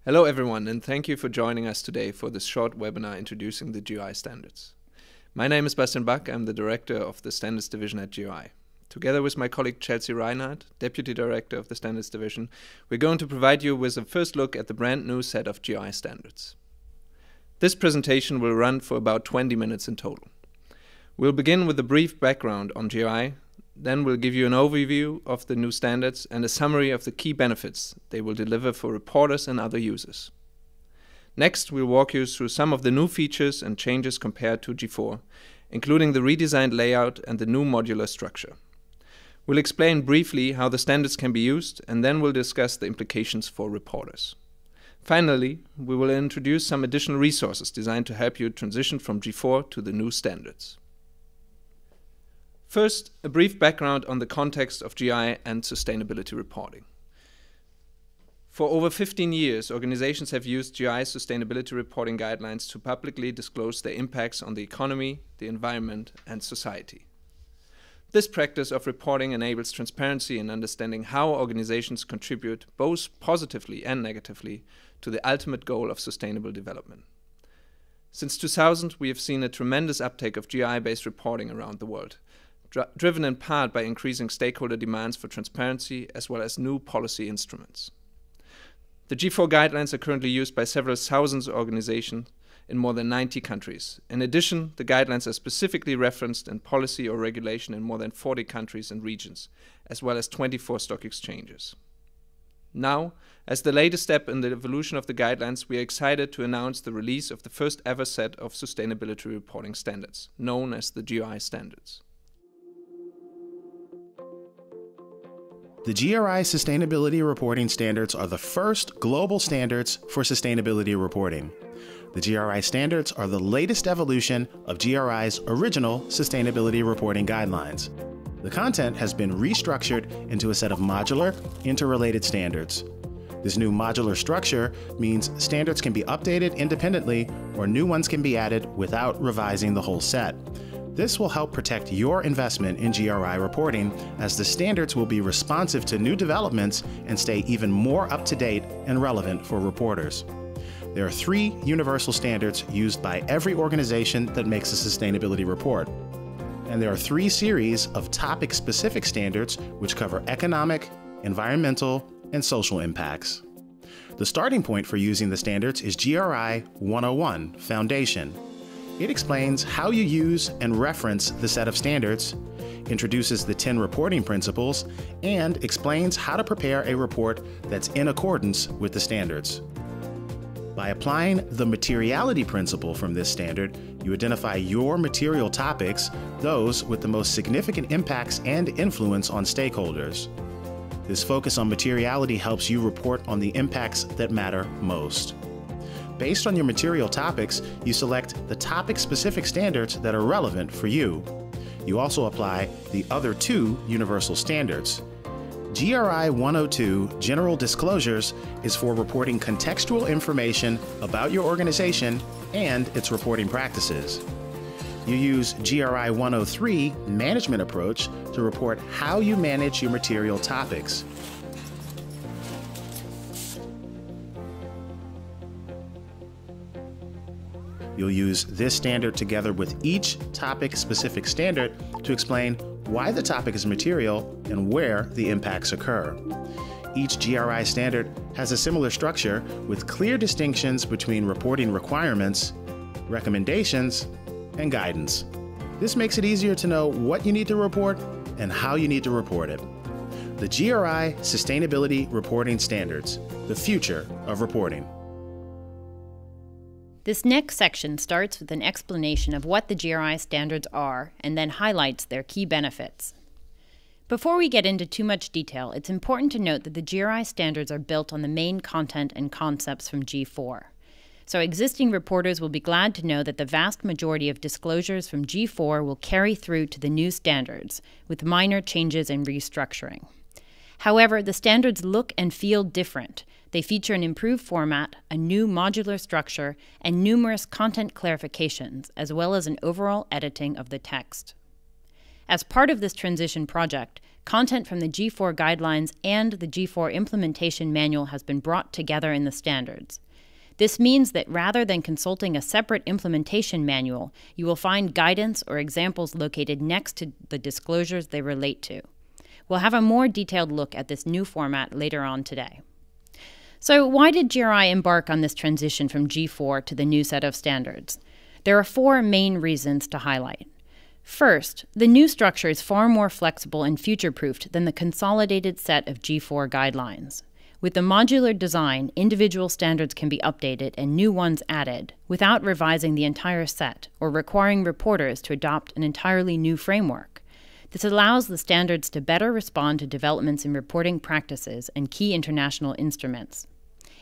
Hello everyone, and thank you for joining us today for this short webinar introducing the GRI Standards. My name is Bastian Bach. I'm the Director of the Standards Division at GRI. Together with my colleague Chelsea Reinhardt, Deputy Director of the Standards Division, we're going to provide you with a first look at the brand new set of GRI Standards. This presentation will run for about 20 minutes in total. We'll begin with a brief background on GRI. Then we'll give you an overview of the new standards and a summary of the key benefits they will deliver for reporters and other users. Next, we'll walk you through some of the new features and changes compared to G4, including the redesigned layout and the new modular structure. We'll explain briefly how the standards can be used, and then we'll discuss the implications for reporters. Finally, we will introduce some additional resources designed to help you transition from G4 to the new standards. First, a brief background on the context of GRI and sustainability reporting. For over 15 years, organizations have used GRI sustainability reporting guidelines to publicly disclose their impacts on the economy, the environment, and society. This practice of reporting enables transparency in understanding how organizations contribute both positively and negatively to the ultimate goal of sustainable development. Since 2000, we have seen a tremendous uptake of GRI-based reporting around the world, driven in part by increasing stakeholder demands for transparency as well as new policy instruments. The G4 guidelines are currently used by several thousands of organizations in more than 90 countries. In addition, the guidelines are specifically referenced in policy or regulation in more than 40 countries and regions, as well as 24 stock exchanges. Now, as the latest step in the evolution of the guidelines, we are excited to announce the release of the first ever set of sustainability reporting standards, known as the GRI Standards. The GRI Sustainability Reporting Standards are the first global standards for sustainability reporting. The GRI Standards are the latest evolution of GRI's original sustainability reporting guidelines. The content has been restructured into a set of modular, interrelated standards. This new modular structure means standards can be updated independently or new ones can be added without revising the whole set. This will help protect your investment in GRI reporting, as the standards will be responsive to new developments and stay even more up-to-date and relevant for reporters. There are 3 universal standards used by every organization that makes a sustainability report. And there are 3 series of topic-specific standards which cover economic, environmental, and social impacts. The starting point for using the standards is GRI 101, Foundation. It explains how you use and reference the set of standards, introduces the 10 reporting principles, and explains how to prepare a report that's in accordance with the standards. By applying the materiality principle from this standard, you identify your material topics, those with the most significant impacts and influence on stakeholders. This focus on materiality helps you report on the impacts that matter most. Based on your material topics, you select the topic-specific standards that are relevant for you. You also apply the other 2 universal standards. GRI 102, General Disclosures, is for reporting contextual information about your organization and its reporting practices. You use GRI 103, Management Approach, to report how you manage your material topics. You'll use this standard together with each topic-specific standard to explain why the topic is material and where the impacts occur. Each GRI standard has a similar structure with clear distinctions between reporting requirements, recommendations, and guidance. This makes it easier to know what you need to report and how you need to report it. The GRI Sustainability Reporting Standards, the future of reporting. This next section starts with an explanation of what the GRI standards are and then highlights their key benefits. Before we get into too much detail, it's important to note that the GRI standards are built on the main content and concepts from G4. So existing reporters will be glad to know that the vast majority of disclosures from G4 will carry through to the new standards, with minor changes and restructuring. However, the standards look and feel different. They feature an improved format, a new modular structure, and numerous content clarifications, as well as an overall editing of the text. As part of this transition project, Content from the G4 guidelines and the G4 implementation manual has been brought together in the standards. This means that rather than consulting a separate implementation manual, you will find guidance or examples located next to the disclosures they relate to. We'll have a more detailed look at this new format later on today. So why did GRI embark on this transition from G4 to the new set of standards? There are 4 main reasons to highlight. First, the new structure is far more flexible and future-proofed than the consolidated set of G4 guidelines. With the modular design, individual standards can be updated and new ones added without revising the entire set or requiring reporters to adopt an entirely new framework. This allows the standards to better respond to developments in reporting practices and key international instruments.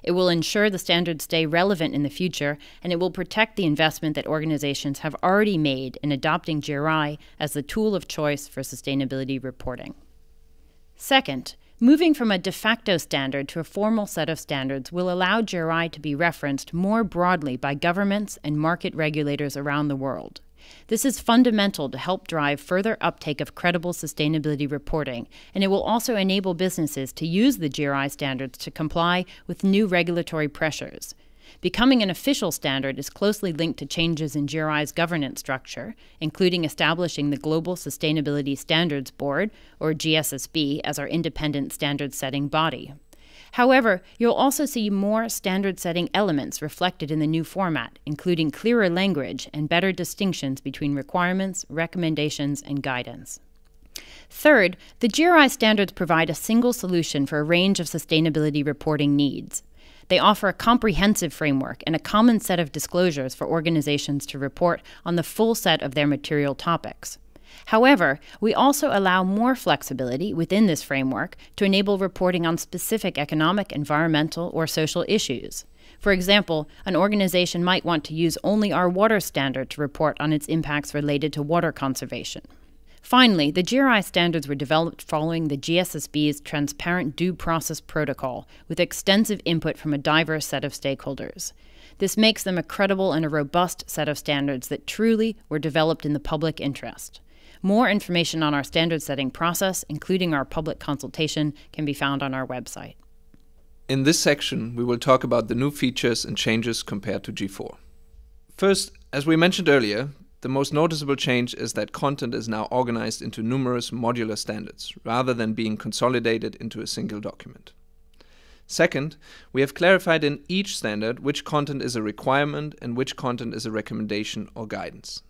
It will ensure the standards stay relevant in the future, and it will protect the investment that organizations have already made in adopting GRI as the tool of choice for sustainability reporting. Second, moving from a de facto standard to a formal set of standards will allow GRI to be referenced more broadly by governments and market regulators around the world. This is fundamental to help drive further uptake of credible sustainability reporting, and it will also enable businesses to use the GRI standards to comply with new regulatory pressures. Becoming an official standard is closely linked to changes in GRI's governance structure, including establishing the Global Sustainability Standards Board, or GSSB, as our independent standard-setting body. However, you'll also see more standard-setting elements reflected in the new format, including clearer language and better distinctions between requirements, recommendations, and guidance. Third, the GRI standards provide a single solution for a range of sustainability reporting needs. They offer a comprehensive framework and a common set of disclosures for organizations to report on the full set of their material topics. However, we also allow more flexibility within this framework to enable reporting on specific economic, environmental, or social issues. For example, an organization might want to use only our water standard to report on its impacts related to water conservation. Finally, the GRI standards were developed following the GSSB's Transparent Due Process Protocol, with extensive input from a diverse set of stakeholders. This makes them a credible and a robust set of standards that truly were developed in the public interest. More information on our standard setting process, including our public consultation, can be found on our website. In this section, we will talk about the new features and changes compared to G4. First, as we mentioned earlier, the most noticeable change is that content is now organized into numerous modular standards, rather than being consolidated into a single document. Second, we have clarified in each standard which content is a requirement and which content is a recommendation or guidance.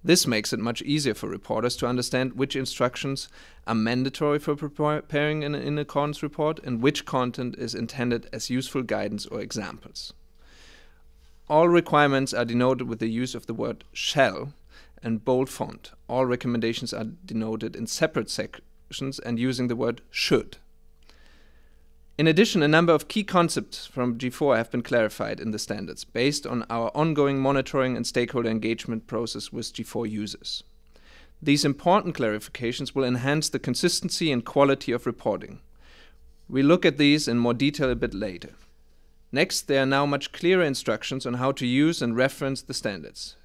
This makes it much easier for reporters to understand which instructions are mandatory for preparing an in-accordance report and which content is intended as useful guidance or examples. All requirements are denoted with the use of the word shall and bold font. All recommendations are denoted in separate sections and using the word should. In addition, a number of key concepts from G4 have been clarified in the standards based on our ongoing monitoring and stakeholder engagement process with G4 users. These important clarifications will enhance the consistency and quality of reporting. We'll look at these in more detail a bit later. Next, there are now much clearer instructions on how to use and reference the standards,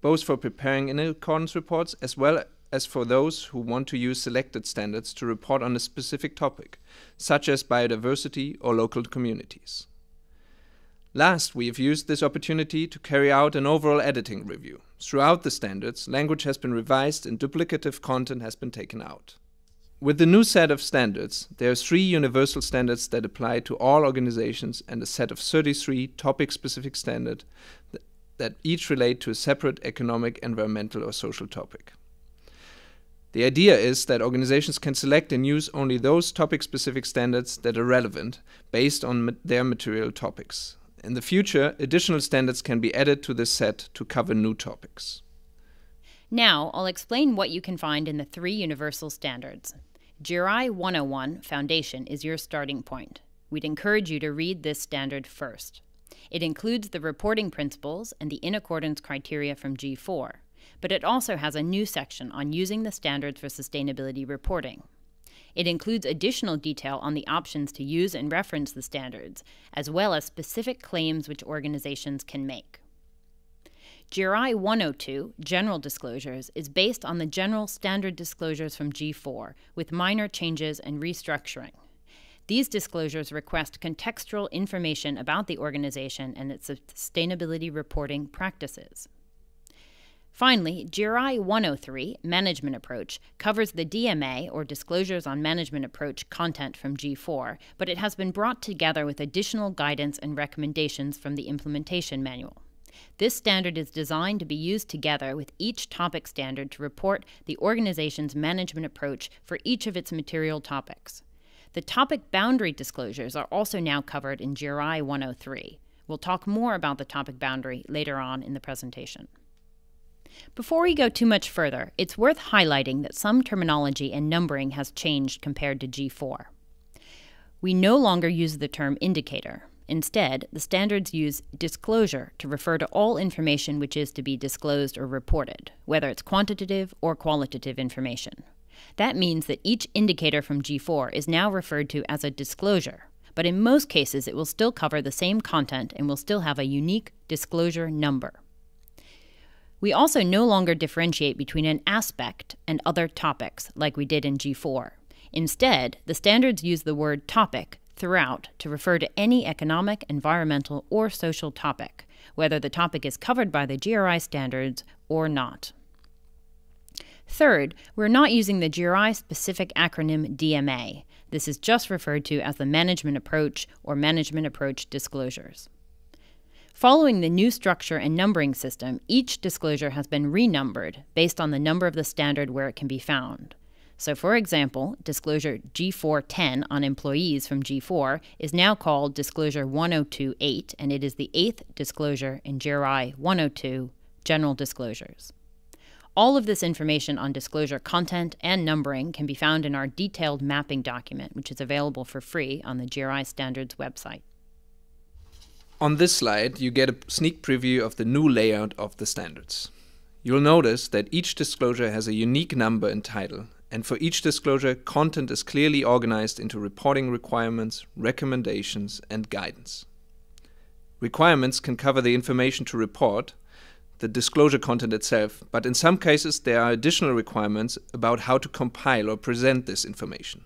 both for preparing in-accordance reports as well as for those who want to use selected standards to report on a specific topic, such as biodiversity or local communities. Last, we have used this opportunity to carry out an overall editing review. Throughout the standards, language has been revised and duplicative content has been taken out. With the new set of standards, there are 3 universal standards that apply to all organizations and a set of 33 topic-specific standards that each relate to a separate economic, environmental, or social topic. The idea is that organizations can select and use only those topic-specific standards that are relevant based on their material topics. In the future, additional standards can be added to this set to cover new topics. Now, I'll explain what you can find in the 3 universal standards. GRI 101 Foundation is your starting point. We'd encourage you to read this standard first. It includes the reporting principles and the in-accordance criteria from G4, but it also has a new section on using the standards for sustainability reporting. It includes additional detail on the options to use and reference the standards, as well as specific claims which organizations can make. GRI 102, General Disclosures, is based on the general standard disclosures from G4, with minor changes and restructuring. These disclosures request contextual information about the organization and its sustainability reporting practices. Finally, GRI 103, Management Approach, covers the DMA, or Disclosures on Management Approach, content from G4, but it has been brought together with additional guidance and recommendations from the implementation manual. This standard is designed to be used together with each topic standard to report the organization's management approach for each of its material topics. The topic boundary disclosures are also now covered in GRI 103. We'll talk more about the topic boundary later on in the presentation. Before we go too much further, it's worth highlighting that some terminology and numbering has changed compared to G4. We no longer use the term indicator. Instead, the standards use disclosure to refer to all information which is to be disclosed or reported, whether it's quantitative or qualitative information. That means that each indicator from G4 is now referred to as a disclosure, but in most cases it will still cover the same content and will still have a unique disclosure number. We also no longer differentiate between an aspect and other topics like we did in G4. Instead, the standards use the word topic throughout to refer to any economic, environmental, or social topic, whether the topic is covered by the GRI standards or not. Third, we're not using the GRI-specific acronym DMA. This is just referred to as the Management Approach or Management Approach Disclosures. Following the new structure and numbering system, each disclosure has been renumbered based on the number of the standard where it can be found. So, for example, Disclosure G410 on employees from G4 is now called Disclosure 102.8, and it is the 8th disclosure in GRI 102, General Disclosures. All of this information on disclosure content and numbering can be found in our detailed mapping document, which is available for free on the GRI Standards website. On this slide, you get a sneak preview of the new layout of the standards. You'll notice that each disclosure has a unique number and title, and for each disclosure, content is clearly organized into reporting requirements, recommendations, and guidance. Requirements can cover the information to report, the disclosure content itself, but in some cases there are additional requirements about how to compile or present this information.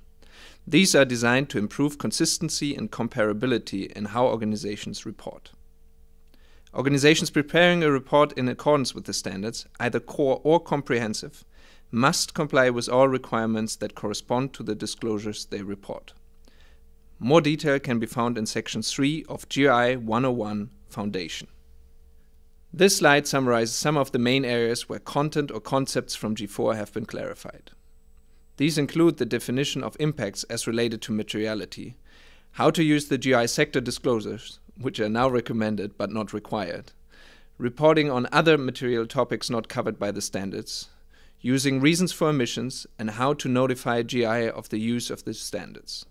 These are designed to improve consistency and comparability in how organizations report. Organizations preparing a report in accordance with the standards, either core or comprehensive, must comply with all requirements that correspond to the disclosures they report. More detail can be found in Section 3 of GRI 101 Foundation. This slide summarizes some of the main areas where content or concepts from G4 have been clarified. These include the definition of impacts as related to materiality, how to use the GI sector disclosures, which are now recommended but not required, reporting on other material topics not covered by the standards, using reasons for emissions, and how to notify GI of the use of the standards.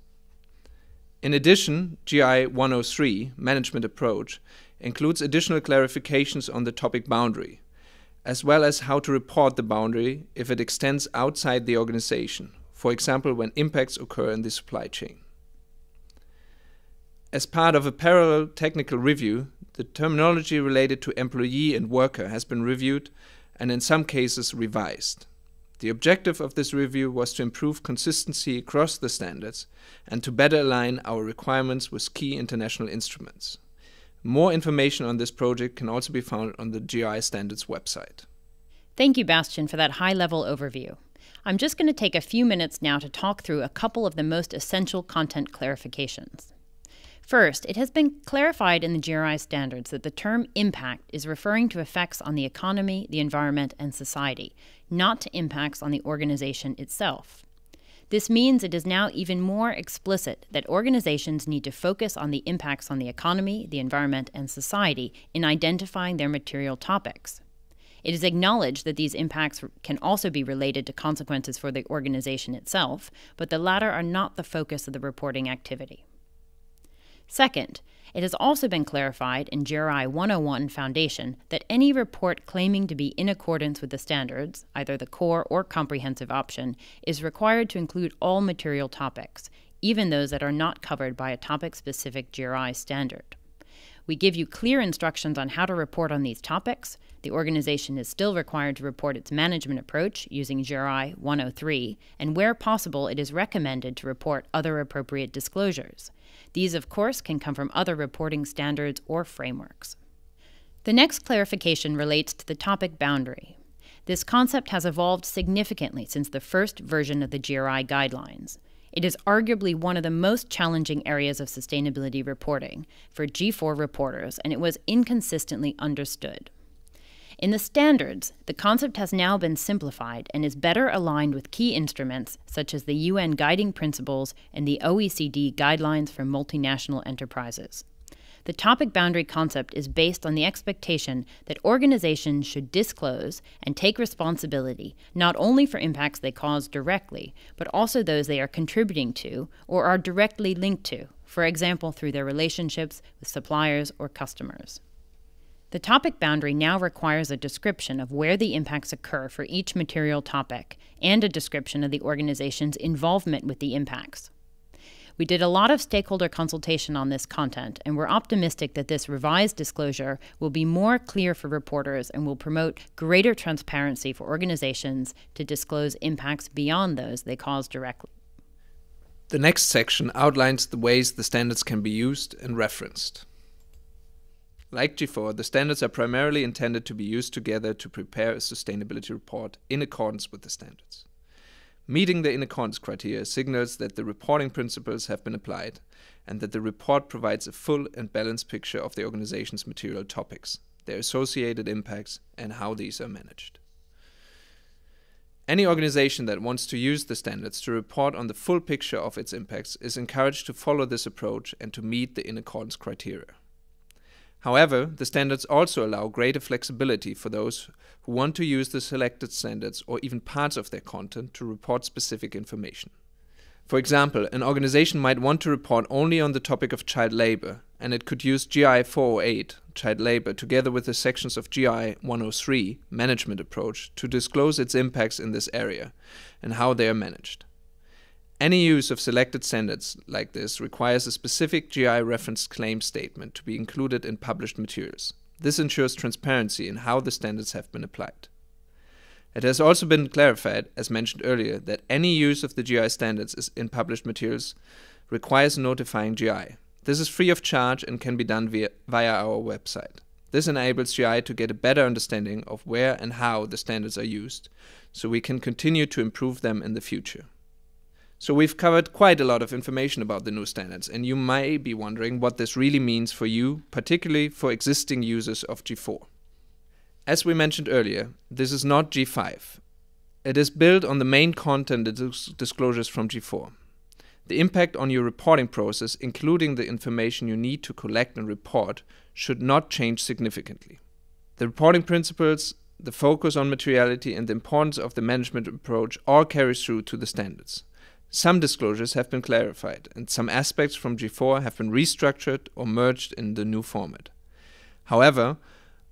In addition, GRI 103, Management Approach, includes additional clarifications on the topic boundary, as well as how to report the boundary if it extends outside the organization, for example when impacts occur in the supply chain. As part of a parallel technical review, the terminology related to employee and worker has been reviewed and in some cases revised. The objective of this review was to improve consistency across the standards and to better align our requirements with key international instruments. More information on this project can also be found on the GRI Standards website. Thank you, Bastian, for that high-level overview. I'm just going to take a few minutes now to talk through a couple of the most essential content clarifications. First, it has been clarified in the GRI standards that the term impact is referring to effects on the economy, the environment, and society, not to impacts on the organization itself. This means it is now even more explicit that organizations need to focus on the impacts on the economy, the environment, and society in identifying their material topics. It is acknowledged that these impacts can also be related to consequences for the organization itself, but the latter are not the focus of the reporting activity. Second, it has also been clarified in GRI 101 Foundation that any report claiming to be in accordance with the standards, either the core or comprehensive option, is required to include all material topics, even those that are not covered by a topic-specific GRI standard. We give you clear instructions on how to report on these topics. The organization is still required to report its management approach using GRI 103, and where possible, it is recommended to report other appropriate disclosures. These, of course, can come from other reporting standards or frameworks. The next clarification relates to the topic boundary. This concept has evolved significantly since the first version of the GRI guidelines. It is arguably one of the most challenging areas of sustainability reporting for G4 reporters, and it was inconsistently understood. In the standards, the concept has now been simplified and is better aligned with key instruments such as the UN Guiding Principles and the OECD Guidelines for Multinational Enterprises. The topic boundary concept is based on the expectation that organizations should disclose and take responsibility not only for impacts they cause directly, but also those they are contributing to or are directly linked to, for example, through their relationships with suppliers or customers. The topic boundary now requires a description of where the impacts occur for each material topic and a description of the organization's involvement with the impacts. We did a lot of stakeholder consultation on this content, and we're optimistic that this revised disclosure will be more clear for reporters and will promote greater transparency for organizations to disclose impacts beyond those they cause directly. The next section outlines the ways the standards can be used and referenced. Like G4, the standards are primarily intended to be used together to prepare a sustainability report in accordance with the standards. Meeting the in accordance criteria signals that the reporting principles have been applied and that the report provides a full and balanced picture of the organization's material topics, their associated impacts, and how these are managed. Any organization that wants to use the standards to report on the full picture of its impacts is encouraged to follow this approach and to meet the in accordance criteria. However, the standards also allow greater flexibility for those who want to use the selected standards or even parts of their content to report specific information. For example, an organization might want to report only on the topic of child labor, and it could use GRI 408, child labor, together with the sections of GRI 103, management approach, to disclose its impacts in this area and how they are managed. Any use of selected standards like this requires a specific GRI reference claim statement to be included in published materials. This ensures transparency in how the standards have been applied. It has also been clarified, as mentioned earlier, that any use of the GRI standards in published materials requires notifying GRI. This is free of charge and can be done via our website. This enables GRI to get a better understanding of where and how the standards are used, so we can continue to improve them in the future. So we've covered quite a lot of information about the new standards, and you may be wondering what this really means for you, particularly for existing users of G4. As we mentioned earlier, this is not G5. It is built on the main content disclosures from G4. The impact on your reporting process, including the information you need to collect and report, should not change significantly. The reporting principles, the focus on materiality, and the importance of the management approach all carry through to the standards. Some disclosures have been clarified, and some aspects from G4 have been restructured or merged in the new format. However,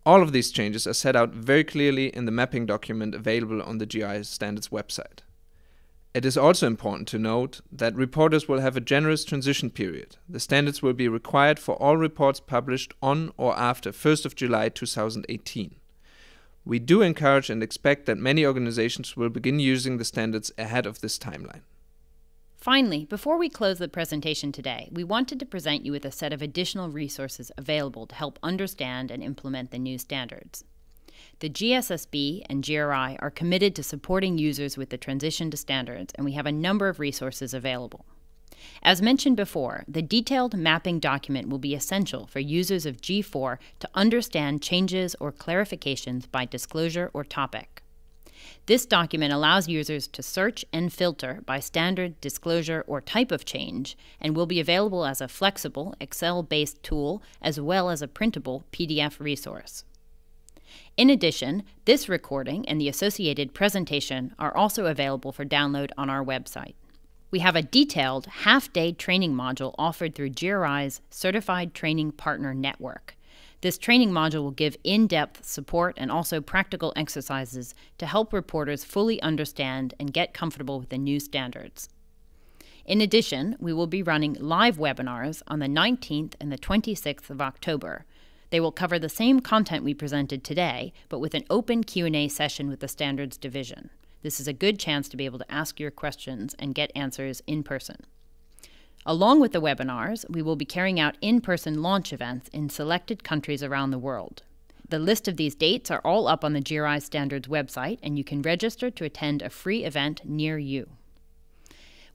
all of these changes are set out very clearly in the mapping document available on the GRI Standards website. It is also important to note that reporters will have a generous transition period. The standards will be required for all reports published on or after 1st of July 2018. We do encourage and expect that many organizations will begin using the standards ahead of this timeline. Finally, before we close the presentation today, we wanted to present you with a set of additional resources available to help understand and implement the new standards. The GSSB and GRI are committed to supporting users with the transition to standards, and we have a number of resources available. As mentioned before, the detailed mapping document will be essential for users of G4 to understand changes or clarifications by disclosure or topic. This document allows users to search and filter by standard, disclosure, or type of change, and will be available as a flexible, Excel-based tool as well as a printable PDF resource. In addition, this recording and the associated presentation are also available for download on our website. We have a detailed half-day training module offered through GRI's Certified Training Partner Network. This training module will give in-depth support and also practical exercises to help reporters fully understand and get comfortable with the new standards. In addition, we will be running live webinars on the 19th and the 26th of October. They will cover the same content we presented today, but with an open Q&A session with the Standards Division. This is a good chance to be able to ask your questions and get answers in person. Along with the webinars, we will be carrying out in-person launch events in selected countries around the world. The list of these dates are all up on the GRI Standards website, and you can register to attend a free event near you.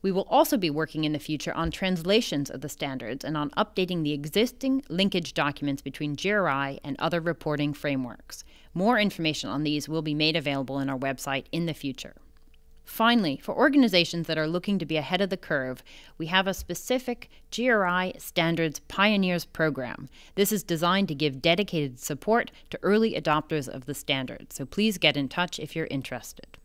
We will also be working in the future on translations of the standards and on updating the existing linkage documents between GRI and other reporting frameworks. More information on these will be made available on our website in the future. Finally, for organizations that are looking to be ahead of the curve, we have a specific GRI Standards Pioneers program. This is designed to give dedicated support to early adopters of the standards, so please get in touch if you're interested.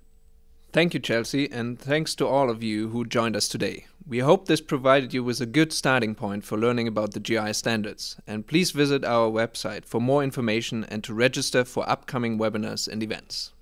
Thank you, Chelsea, and thanks to all of you who joined us today. We hope this provided you with a good starting point for learning about the GRI standards, and please visit our website for more information and to register for upcoming webinars and events.